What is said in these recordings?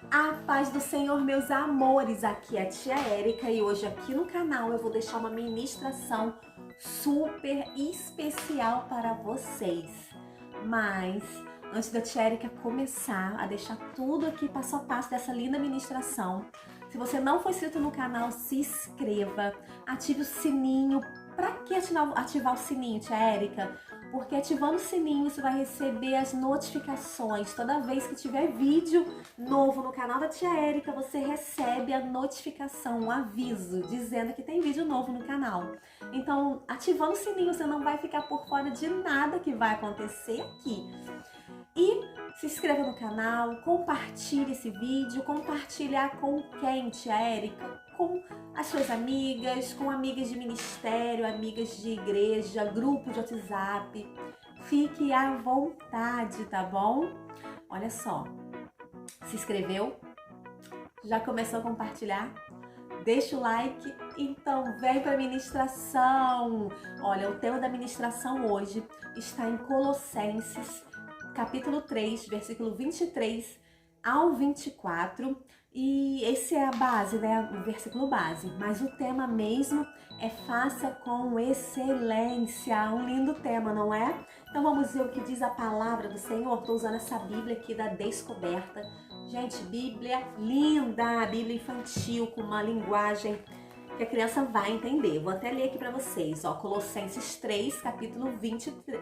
A paz do Senhor, meus amores, aqui é a tia Érica e hoje aqui no canal eu vou deixar uma ministração super especial para vocês. Mas antes da tia Érica começar a deixar tudo aqui passo a passo dessa linda ministração, se você não for inscrito no canal, se inscreva, ative o sininho. Para que ativar o sininho, tia Érica? Porque ativando o sininho você vai receber as notificações. Toda vez que tiver vídeo novo no canal da tia Érica, você recebe a notificação, um aviso, dizendo que tem vídeo novo no canal. Então, ativando o sininho, você não vai ficar por fora de nada que vai acontecer aqui. E se inscreva no canal, compartilhe esse vídeo, compartilhar com quem, tia Érica? Com as suas amigas, com amigas de ministério, amigas de igreja, grupo de WhatsApp. Fique à vontade, tá bom? Olha só, se inscreveu? Já começou a compartilhar? Deixa o like, então vem para a ministração. Olha, o tema da ministração hoje está em Colossenses, capítulo 3, versículo 23 ao 24. E esse é a base, né? O versículo base. Mas o tema mesmo é faça com excelência. Um lindo tema, não é? Então vamos ver o que diz a palavra do Senhor. Estou usando essa Bíblia aqui da Descoberta. Gente, Bíblia linda, Bíblia infantil, com uma linguagem que a criança vai entender. Vou até ler aqui para vocês, ó, Colossenses 3, capítulo 23.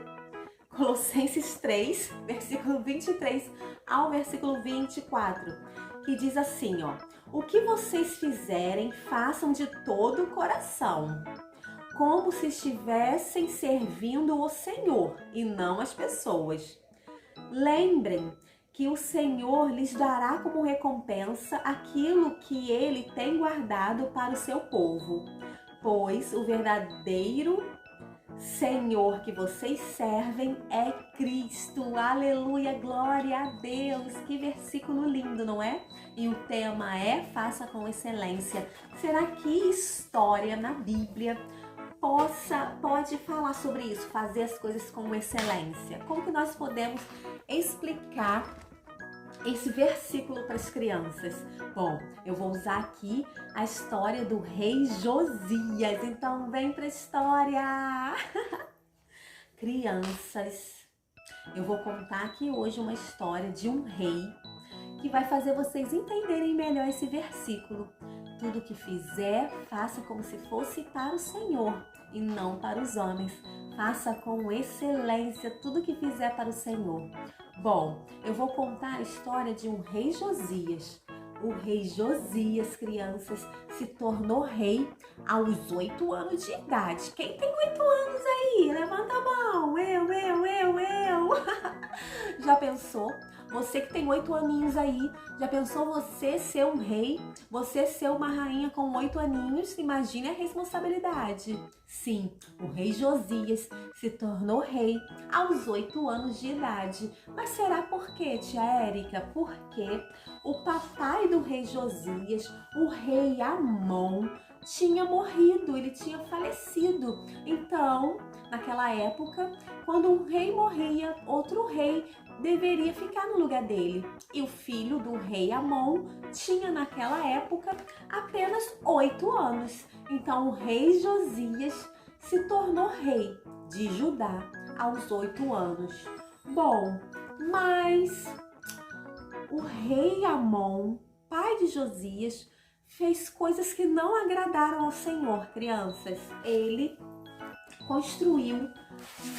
Colossenses 3, versículo 23 ao versículo 24, que diz assim, ó: o que vocês fizerem, façam de todo o coração, como se estivessem servindo o Senhor e não as pessoas. Lembrem que o Senhor lhes dará como recompensa aquilo que Ele tem guardado para o seu povo, pois o verdadeiro Senhor que vocês servem é Cristo. Aleluia, glória a Deus. Que versículo lindo, não é? E o tema é faça com excelência. Será que história na Bíblia pode falar sobre isso, fazer as coisas com excelência? Como que nós podemos explicar esse versículo para as crianças? Bom, eu vou usar aqui a história do rei Josias. Então vem para a história! Crianças, eu vou contar aqui hoje uma história de um rei que vai fazer vocês entenderem melhor esse versículo. Tudo que fizer, faça como se fosse para o Senhor e não para os homens. Faça com excelência tudo que fizer para o Senhor. Bom, eu vou contar a história de um rei Josias. O rei Josias, crianças, se tornou rei aos 8 anos de idade. Quem tem 8 anos aí? Levanta a mão. Eu. Já pensou? Você que tem 8 aninhos aí, já pensou você ser um rei? Você ser uma rainha com 8 aninhos? Imagine a responsabilidade. Sim, o rei Josias se tornou rei aos 8 anos de idade. Mas será por quê, tia Érica? Porque o papai do rei Josias, o rei Amon, tinha morrido, ele tinha falecido. Então, naquela época, quando um rei morria, outro rei deveria ficar no lugar dele. E o filho do rei Amon tinha naquela época apenas 8 anos. Então o rei Josias se tornou rei de Judá aos 8 anos. Bom, mas o rei Amon, pai de Josias, fez coisas que não agradaram ao Senhor, crianças. Ele construiu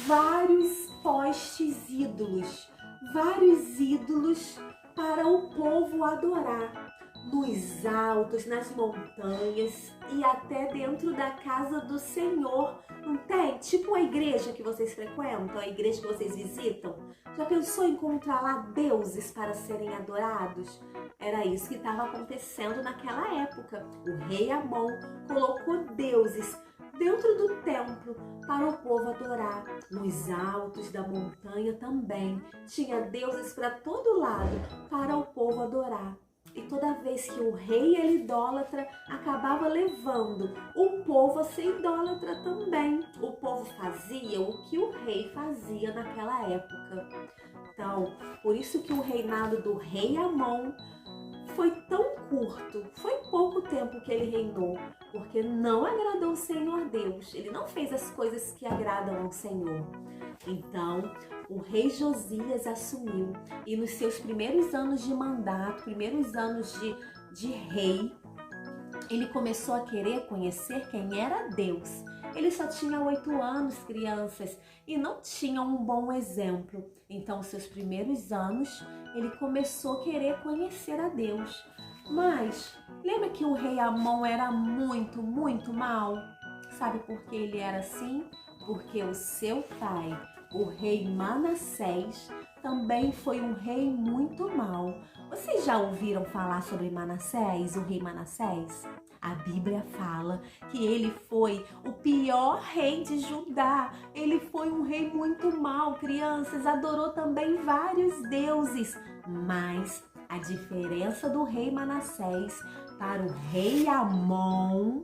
vários postes ídolos, para o povo adorar, nos altos, nas montanhas e até dentro da casa do Senhor. Não tem? Tipo a igreja que vocês frequentam, a igreja que vocês visitam. Já pensou em encontrar lá deuses para serem adorados? Era isso que estava acontecendo naquela época. O rei Amon colocou deuses dentro do templo para o povo adorar. Nos altos da montanha também tinha deuses para todo lado para o povo adorar. E toda vez que o rei era idólatra, acabava levando o povo a ser idólatra também. O povo fazia o que o rei fazia naquela época. Então, por isso que o reinado do rei Amon foi tão curto, foi pouco tempo que ele reinou, porque não agradou o Senhor Deus. Ele não fez as coisas que agradam ao Senhor. Então, o rei Josias assumiu e nos seus primeiros anos de mandato, primeiros anos de rei, ele começou a querer conhecer quem era Deus. Ele só tinha 8 anos, crianças, e não tinha um bom exemplo. Então, seus primeiros anos, ele começou a querer conhecer a Deus. Mas, lembra que o rei Amon era muito, muito mau? Sabe por que ele era assim? Porque o seu pai, o rei Manassés, também foi um rei muito mau. Vocês já ouviram falar sobre Manassés, o rei Manassés? A Bíblia fala que ele foi o pior rei de Judá. Ele foi um rei muito mau, crianças. Adorou também vários deuses. Mas a diferença do rei Manassés para o rei Amon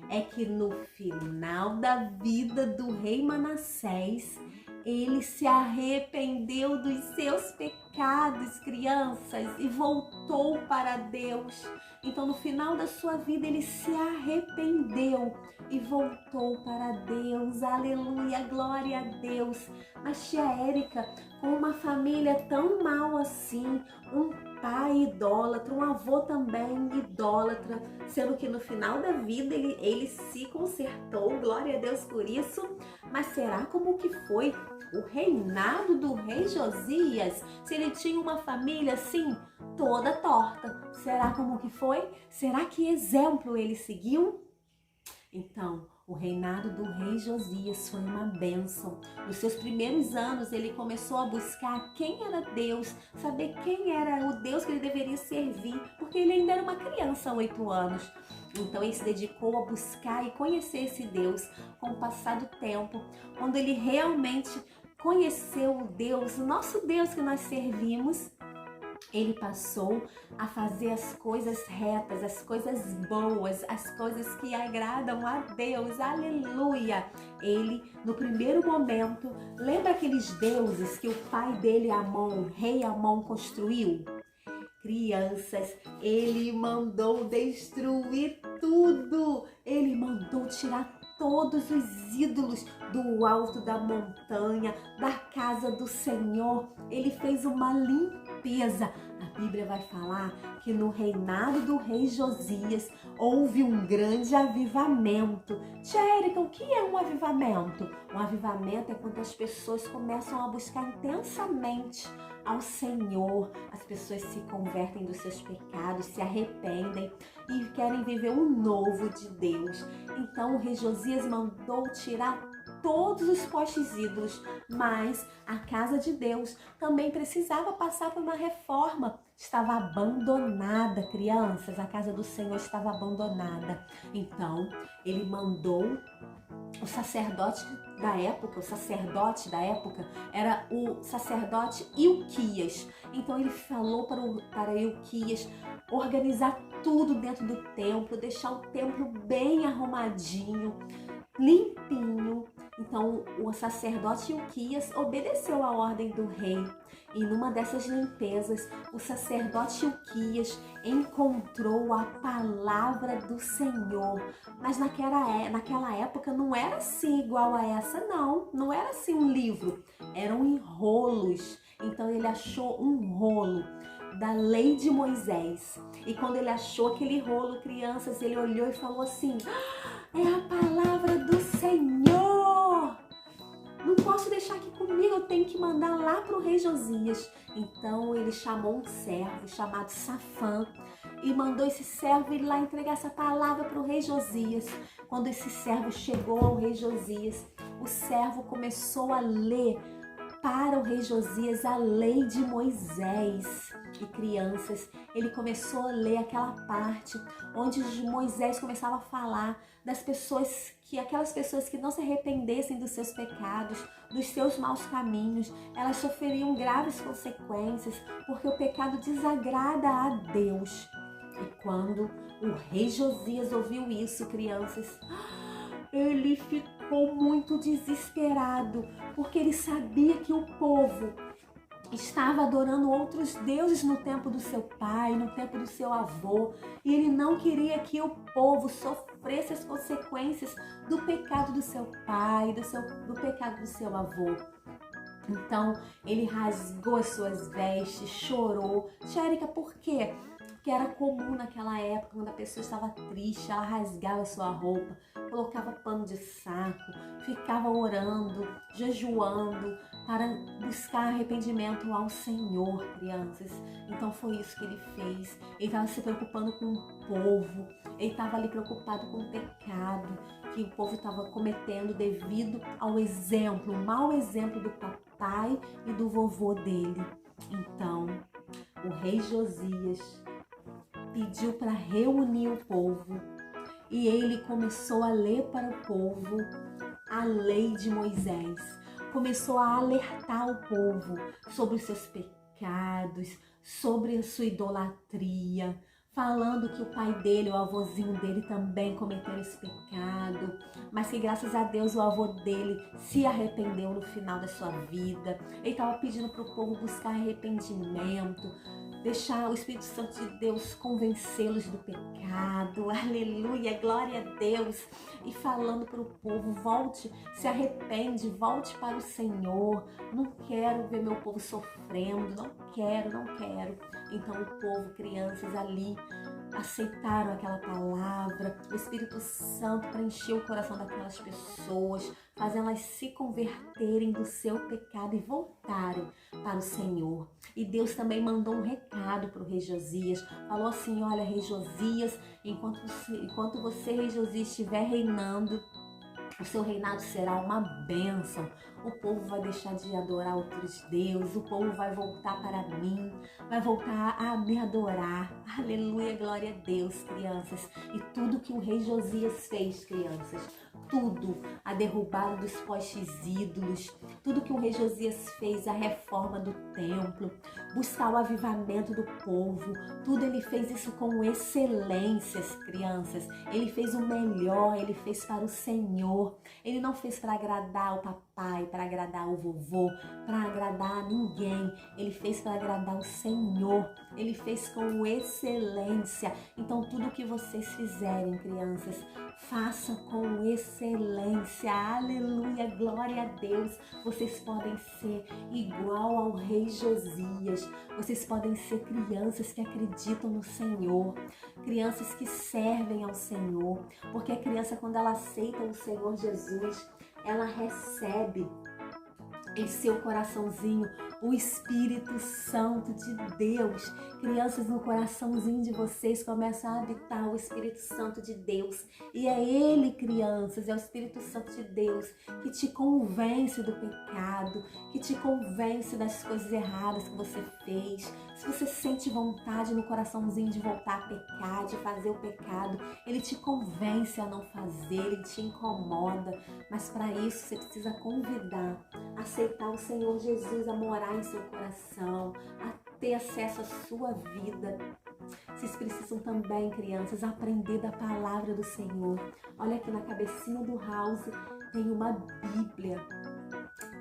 é que no final da vida do rei Manassés, ele se arrependeu dos seus pecados, crianças, e voltou para Deus. Então, no final da sua vida, ele se arrependeu e voltou para Deus. Aleluia, glória a Deus. Mas tia Érica, com uma família tão mal assim, um pai idólatra, um avô também idólatra, sendo que no final da vida ele se consertou, glória a Deus por isso. Mas será como que foi o reinado do rei Josias, se ele tinha uma família assim, toda torta? Será como que foi? Será que exemplo ele seguiu? Então, o reinado do rei Josias foi uma bênção. Nos seus primeiros anos, ele começou a buscar quem era Deus, saber quem era o Deus que ele deveria servir, porque ele ainda era uma criança, 8 anos. Então, ele se dedicou a buscar e conhecer esse Deus com o passar do tempo, quando ele realmente conheceu o Deus, o nosso Deus que nós servimos. Ele passou a fazer as coisas retas, as coisas boas, as coisas que agradam a Deus. Aleluia! Ele, no primeiro momento, lembra aqueles deuses que o pai dele, Amon, rei Amon, construiu? Crianças, ele mandou destruir tudo. Ele mandou tirar todos os ídolos do alto da montanha, da casa do Senhor. Ele fez uma limpeza. A Bíblia vai falar que no reinado do rei Josias houve um grande avivamento. Tia Érica, o que é um avivamento? Um avivamento é quando as pessoas começam a buscar intensamente ao Senhor. As pessoas se convertem dos seus pecados, se arrependem e querem viver um novo de Deus. Então o rei Josias mandou tirar todos os postes ídolos, mas a casa de Deus também precisava passar por uma reforma. Estava abandonada, crianças, a casa do Senhor estava abandonada. Então ele mandou o sacerdote da época era o sacerdote Ilquias. Então ele falou para Ilquias organizar tudo dentro do templo, deixar o templo bem arrumadinho, limpinho. Então o sacerdote Ilquias obedeceu a ordem do rei. E numa dessas limpezas, o sacerdote Ilquias encontrou a palavra do Senhor. Mas naquela época não era assim igual a essa, não era assim um livro, eram enrolos. Então ele achou um rolo da lei de Moisés. E quando ele achou aquele rolo, crianças, ele olhou e falou assim: é a palavra do Senhor! Não posso deixar aqui comigo, eu tenho que mandar lá para o rei Josias. Então ele chamou um servo chamado Safã e mandou esse servo ir lá entregar essa palavra para o rei Josias. Quando esse servo chegou ao rei Josias, o servo começou a ler para o rei Josias a lei de Moisés. E crianças, ele começou a ler aquela parte onde Moisés começava a falar das pessoas aquelas pessoas que não se arrependessem dos seus pecados, dos seus maus caminhos, elas sofreriam graves consequências, porque o pecado desagrada a Deus. E quando o rei Josias ouviu isso, crianças, ele ficou muito desesperado, porque ele sabia que o povo estava adorando outros deuses no tempo do seu pai, no tempo do seu avô, e ele não queria que o povo sofresse as consequências do pecado do seu pai, do pecado do seu avô. Então ele rasgou as suas vestes, chorou. Tia Érica, por quê? Porque era comum naquela época, quando a pessoa estava triste, ela rasgava a sua roupa, colocava pano de saco, ficava orando, jejuando para buscar arrependimento ao Senhor, crianças. Então foi isso que ele fez. Ele estava se preocupando com o povo, ele estava ali preocupado com o pecado que o povo estava cometendo devido ao exemplo, o mau exemplo do papai e do vovô dele. Então, o rei Josias pediu para reunir o povo e ele começou a ler para o povo a lei de Moisés. Começou a alertar o povo sobre os seus pecados, sobre a sua idolatria, falando que o pai dele, o avôzinho dele também cometeram esse pecado, mas que graças a Deus o avô dele se arrependeu no final da sua vida. Ele estava pedindo para o povo buscar arrependimento, deixar o Espírito Santo de Deus convencê-los do pecado, aleluia, glória a Deus, e falando para o povo, volte, se arrepende, volte para o Senhor, não quero ver meu povo sofrendo, não quero. Então o povo, crianças ali, aceitaram aquela palavra, o Espírito Santo preencheu o coração daquelas pessoas, fazendo elas se converterem do seu pecado e voltarem para o Senhor. E Deus também mandou um recado para o rei Josias, falou assim: olha, rei Josias, enquanto você, rei Josias, estiver reinando, o seu reinado será uma bênção. O povo vai deixar de adorar outros deuses, o povo vai voltar para mim, vai voltar a me adorar. Aleluia, glória a Deus, crianças. E tudo que o rei Josias fez, crianças, tudo, a derrubada dos postes ídolos, tudo que o rei Josias fez, a reforma do templo, buscar o avivamento do povo, tudo ele fez isso com excelências, crianças. Ele fez o melhor, ele fez para o Senhor. Ele não fez para agradar o papai, para agradar o vovô, para agradar ninguém. Ele fez para agradar o Senhor. Ele fez com excelência. Então tudo que vocês fizerem, crianças, façam com excelência. Aleluia, glória a Deus. Vocês podem ser igual ao rei Josias. Vocês podem ser crianças que acreditam no Senhor, crianças que servem ao Senhor, porque a criança, quando ela aceita o Senhor Jesus, ela recebe em seu coraçãozinho o Espírito Santo de Deus. Crianças, no coraçãozinho de vocês começa a habitar o Espírito Santo de Deus. E é Ele, crianças, é o Espírito Santo de Deus que te convence do pecado, que te convence das coisas erradas que você fez. Se você sente vontade no coraçãozinho de voltar a pecar, de fazer o pecado, Ele te convence a não fazer, Ele te incomoda. Mas para isso você precisa convidar, aceitar o Senhor Jesus a morar em seu coração, a ter acesso à sua vida. Vocês precisam também, crianças, aprender da palavra do Senhor. Olha aqui na cabecinha do house tem uma Bíblia.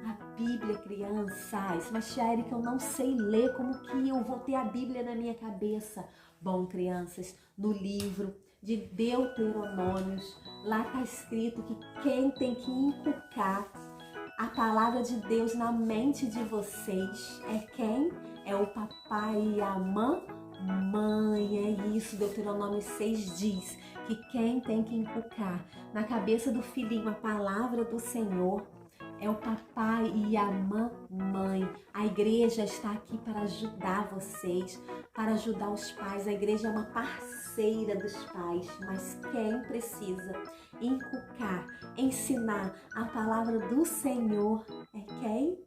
A Bíblia, crianças. Mas, tia Érica, eu não sei ler, como que eu vou ter a Bíblia na minha cabeça? Bom, crianças, no livro de Deuteronômios, lá está escrito que quem tem que inculcar a palavra de Deus na mente de vocês é quem? É o papai e a mamãe. É isso, Deuteronômio 6 diz que quem tem que inculcar na cabeça do filhinho a palavra do Senhor é o papai e a mamãe. A igreja está aqui para ajudar vocês, para ajudar os pais. A igreja é uma parceira dos pais, mas quem precisa inculcar, ensinar a palavra do Senhor é quem?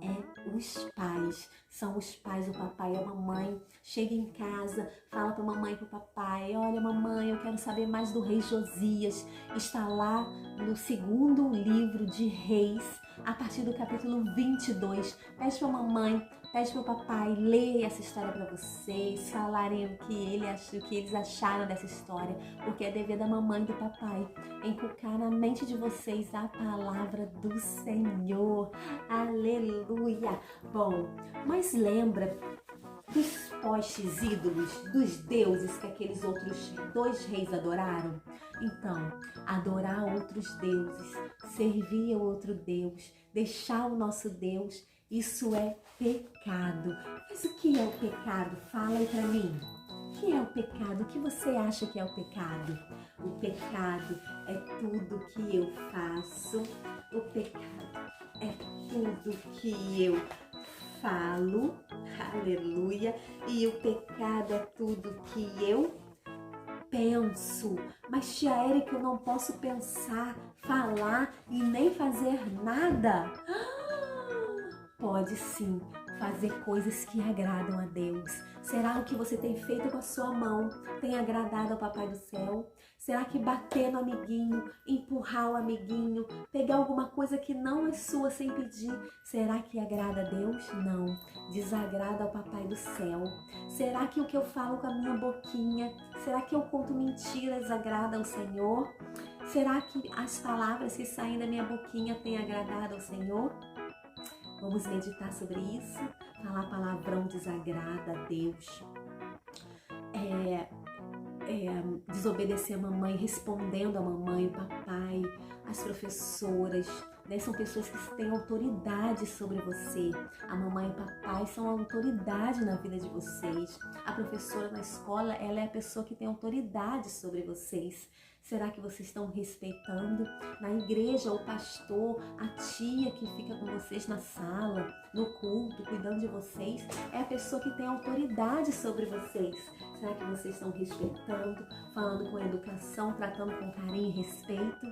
É os pais. São os pais, o papai e a mamãe. Chega em casa, fala para a mamãe e para o papai: olha, mamãe, eu quero saber mais do rei Josias. Está lá no segundo livro de Reis, a partir do capítulo 22. Pede para a mamãe, pede para o papai ler essa história para vocês, falarem o que eles acharam dessa história, porque é dever da mamãe e do papai inculcar na mente de vocês a palavra do Senhor. Aleluia! Bom, mas lembra dos postes ídolos, dos deuses que aqueles outros 2 reis adoraram? Então, adorar outros deuses, servir a outro Deus, deixar o nosso Deus, isso é pecado. Mas o que é o pecado? Fala aí pra mim. O que é o pecado? O que você acha que é o pecado? O pecado é tudo que eu faço. O pecado é tudo que eu falo, aleluia, e o pecado é tudo que eu penso. Mas tia Érica, eu não posso pensar, falar e nem fazer nada. Pode sim fazer coisas que agradam a Deus. Será o que você tem feito com a sua mão tem agradado ao Papai do Céu? Será que bater no amiguinho, empurrar o amiguinho, pegar alguma coisa que não é sua sem pedir, será que agrada a Deus? Não, desagrada ao Papai do Céu. Será que o que eu falo com a minha boquinha, será que eu conto mentiras agrada ao Senhor? Será que as palavras que saem da minha boquinha têm agradado ao Senhor? Vamos meditar sobre isso. Falar palavrão desagrada a Deus. Desobedecer a mamãe, respondendo a mamãe, o papai, as professoras, né? São pessoas que têm autoridade sobre você. A mamãe e o papai são a autoridade na vida de vocês. A professora na escola, ela é a pessoa que tem autoridade sobre vocês. Será que vocês estão respeitando? Na igreja, o pastor, a tia que fica com vocês na sala, no culto, cuidando de vocês, é a pessoa que tem autoridade sobre vocês. Será que vocês estão respeitando, falando com educação, tratando com carinho e respeito?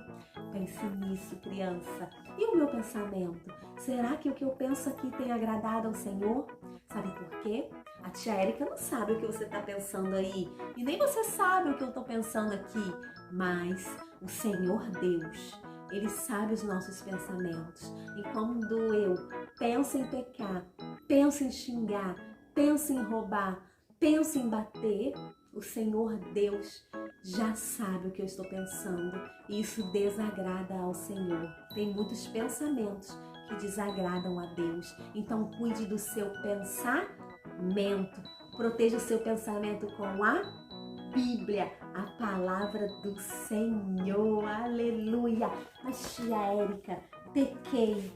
Pense nisso, criança. E o meu pensamento? Será que o que eu penso aqui tem agradado ao Senhor? Sabe por quê? A tia Érica não sabe o que você está pensando aí. E nem você sabe o que eu estou pensando aqui. Mas o Senhor Deus, Ele sabe os nossos pensamentos. E quando eu penso em pecar, penso em xingar, penso em roubar, penso em bater, o Senhor Deus já sabe o que eu estou pensando. E isso desagrada ao Senhor. Tem muitos pensamentos que desagradam a Deus. Então cuide do seu pensamento. Proteja o seu pensamento com a Bíblia, a palavra do Senhor. Aleluia. Mas tia Érica, pequei.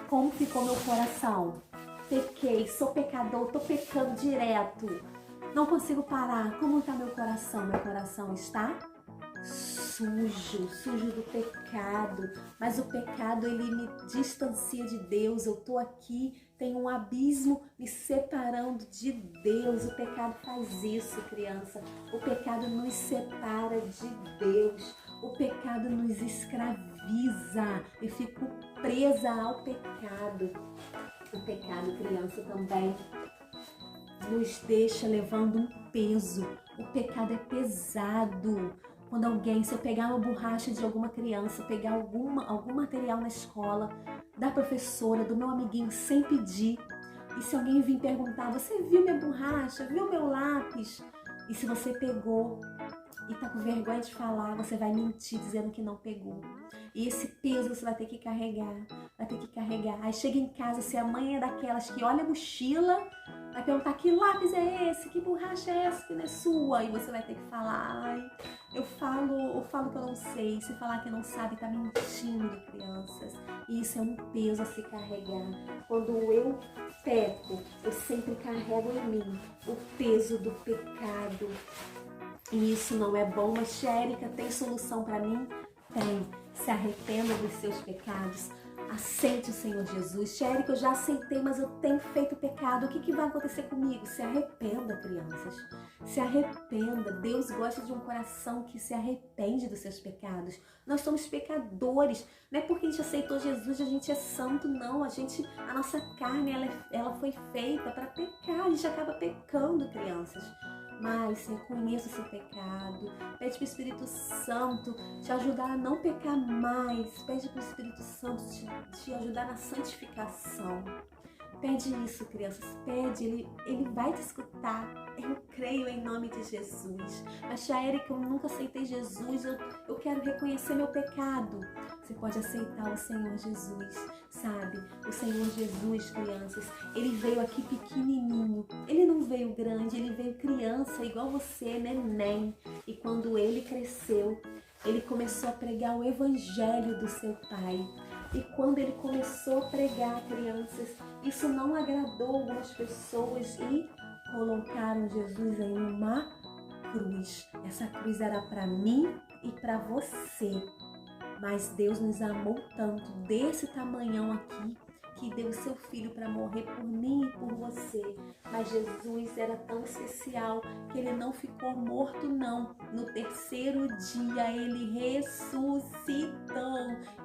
Como ficou meu coração? Pequei, sou pecador, tô pecando direto. Não consigo parar. Como está meu coração? Meu coração está sujo do pecado. Mas o pecado, ele me distancia de Deus. Eu tô aqui, tem um abismo me separando de Deus. O pecado faz isso, criança. O pecado nos separa de Deus. O pecado nos escraviza. Eu fico presa ao pecado. O pecado, criança, também nos deixa levando um peso. O pecado é pesado. Quando alguém, se eu pegar uma borracha de alguma criança, pegar algum material na escola, da professora, do meu amiguinho, sem pedir, e se alguém vir perguntar, você viu minha borracha, viu meu lápis? E se você pegou e tá com vergonha de falar, você vai mentir dizendo que não pegou. E esse peso você vai ter que carregar, Aí chega em casa, se a mãe é daquelas que olha a mochila, vai perguntar que lápis é esse, que borracha é essa que não é sua? E você vai ter que falar, ai, eu falo que eu não sei. Se falar que não sabe, tá mentindo, crianças. E isso é um peso a se carregar. Quando eu peco, eu sempre carrego em mim o peso do pecado. E isso não é bom, mas tia Érica, tem solução para mim? Tem. Se arrependa dos seus pecados. Aceite o Senhor Jesus. Tia Érica, eu já aceitei, mas eu tenho feito pecado. O que vai acontecer comigo? Se arrependa, crianças. Se arrependa. Deus gosta de um coração que se arrepende dos seus pecados. Nós somos pecadores. Não é porque a gente aceitou Jesus, a gente é santo, não. A nossa carne, ela foi feita para pecar. A gente acaba pecando, crianças. mas reconheça o seu pecado. Pede para o Espírito Santo te ajudar a não pecar mais. Pede para o Espírito Santo te ajudar na santificação. Pede isso, crianças, pede, ele vai te escutar. Eu creio em nome de Jesus. Mas tia Érica, eu nunca aceitei Jesus, eu quero reconhecer meu pecado. Você pode aceitar o Senhor Jesus, sabe? O Senhor Jesus, crianças, ele veio aqui pequenininho. Ele não veio grande, ele veio criança, igual você, neném. E quando ele cresceu, ele começou a pregar o evangelho do seu pai. E quando ele começou a pregar, crianças, isso não agradou algumas pessoas e colocaram Jesus em uma cruz. Essa cruz era para mim e para você. Mas Deus nos amou tanto, desse tamanhão aqui, que deu o seu filho para morrer por mim e por você. Mas Jesus era tão especial que ele não ficou morto não. No terceiro dia ele ressuscitou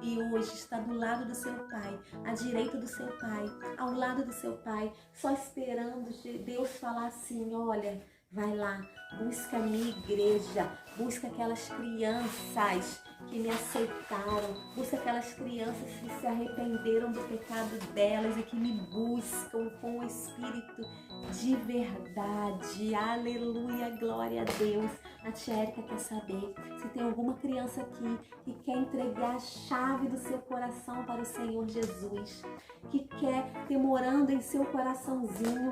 e hoje está do lado do seu Pai, à direita do seu Pai, ao lado do seu Pai, só esperando Deus falar assim: olha, vai lá, busca a minha igreja, busca aquelas crianças que me aceitaram, busca aquelas crianças que se arrependeram do pecado delas e que me buscam com o Espírito de verdade. Aleluia, glória a Deus. A tia Érica quer saber se tem alguma criança aqui que quer entregar a chave do seu coração para o Senhor Jesus, que quer ter morando em seu coraçãozinho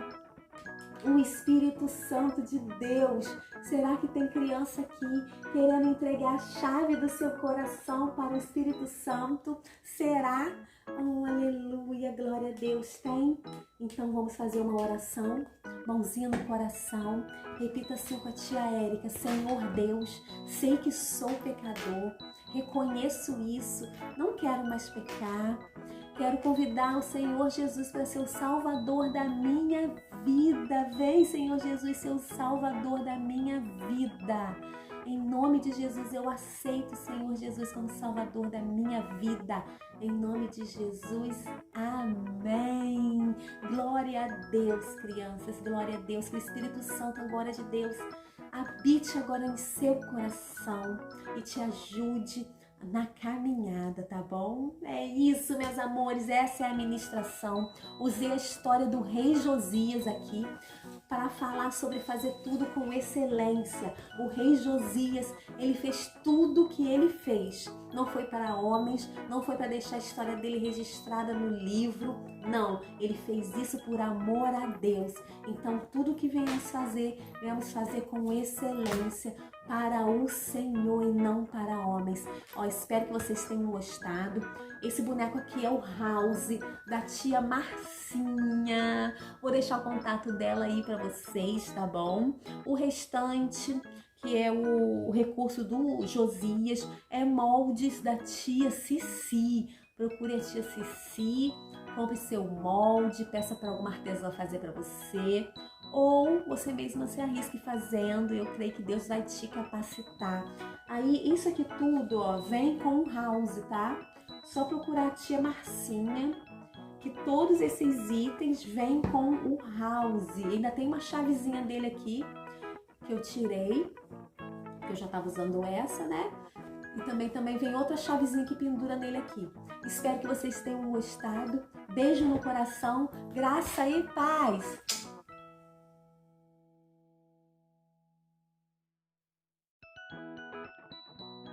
o Espírito Santo de Deus. Será que tem criança aqui querendo entregar a chave do seu coração para o Espírito Santo? Será? Oh, aleluia, glória a Deus. Tem? Então vamos fazer uma oração. Mãozinha no coração. Repita assim com a tia Érica: Senhor Deus, sei que sou pecador. Reconheço isso. Não quero mais pecar. Quero convidar o Senhor Jesus para ser o Salvador da minha vida. Vem, Senhor Jesus, ser o Salvador da minha vida. Em nome de Jesus, eu aceito o Senhor Jesus como Salvador da minha vida. Em nome de Jesus, amém. Glória a Deus, crianças, glória a Deus. Que o Espírito Santo, a glória de Deus, habite agora em seu coração e te ajude na caminhada, tá bom? É isso, meus amores, essa é a ministração. Usei a história do rei Josias aqui para falar sobre fazer tudo com excelência. O rei Josias, ele fez tudo o que ele fez. Não foi para homens, não foi para deixar a história dele registrada no livro. Não, ele fez isso por amor a Deus. Então, tudo que venhamos fazer com excelência para o Senhor e não para homens. Ó, espero que vocês tenham gostado. Esse boneco aqui é o House, da tia Marcinha. Vou deixar o contato dela aí para vocês, tá bom? O restante, que é o recurso do Josias, é moldes da tia Cici. Procure a tia Cici, compre seu molde, peça para alguma artesã fazer para você, ou você mesma se arrisque fazendo. Eu creio que Deus vai te capacitar. Aí, isso aqui tudo, ó, vem com o House, tá? Só procurar a tia Marcinha, que todos esses itens vêm com o House. Ainda tem uma chavezinha dele aqui, que eu tirei, que eu já tava usando essa, né? E também vem outra chavezinha que pendura nele aqui. Espero que vocês tenham gostado. Beijo no coração, graça e paz!